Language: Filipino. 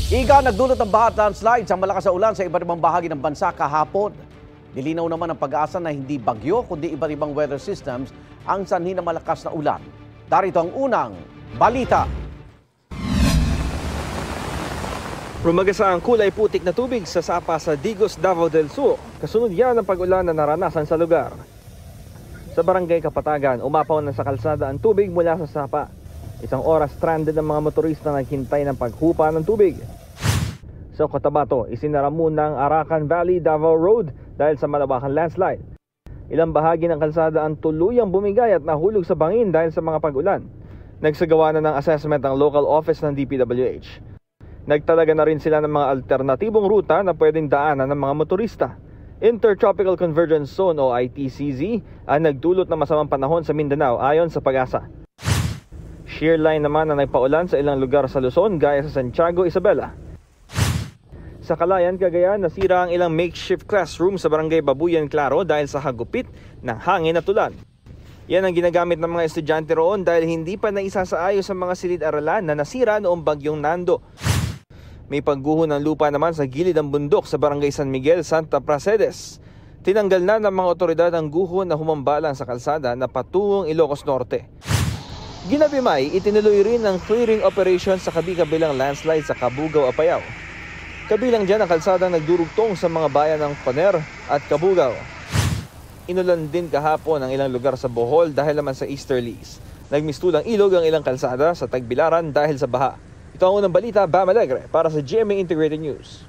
Iga, nagdulot ng baha at landslide sa malakas na ulan sa iba't ibang bahagi ng bansa kahapon. Nilinaw naman ang pag-asa na hindi bagyo kundi iba't ibang weather systems ang sanhi ng malakas na ulan. Darito ang unang balita. Rumagasa ang kulay putik na tubig sa sapa sa Digos, Davao del Sur. Kasunod yan ang pag-ulan na naranasan sa lugar. Sa barangay Kapatagan, umapaw na sa kalsada ang tubig mula sa sapa. Isang oras stranded ang mga motorista na naghintay ng paghupa ng tubig. Sa Cotabato, isinara muna ang Arakan Valley Davao Road dahil sa malawakang landslide. Ilang bahagi ng kalsada ang tuluyang bumigay at nahulog sa bangin dahil sa mga pag-ulan. Nagsagawa na ng assessment ang local office ng DPWH. Nagtalaga na rin sila ng mga alternatibong ruta na pwedeng daanan ng mga motorista. Intertropical Convergence Zone o ITCZ ang nagdulot ng masamang panahon sa Mindanao ayon sa Pag-asa. Shear line naman ang nagpaulan sa ilang lugar sa Luzon gaya sa Santiago, Isabela. Sa Calayan, Cagayan, nasira ang ilang makeshift classroom sa barangay Babuyan, Claro dahil sa hagupit ng hangin at ulan. Yan ang ginagamit ng mga estudyante roon dahil hindi pa naisasaayos sa mga silid-aralan na nasira noong bagyong Nando. May pagguho ng lupa naman sa gilid ng bundok sa barangay San Miguel, Santa Pracedes. Tinanggal na ng mga otoridad ang guho na humambalang sa kalsada na patungong Ilocos Norte. Ginabi May, itinuloy rin ang clearing operation sa kabi-kabilang landslide sa Cabugao, Apayao. Kabilang dyan ang kalsadang nagdurugtong sa mga bayan ng Paner at Cabugao. Inulan din kahapon ang ilang lugar sa Bohol dahil naman sa easterlies. Nagmistulang ilog ang ilang kalsada sa Tagbilaran dahil sa baha. Ito ang unang balita, Bam Alegre, para sa GMA Integrated News.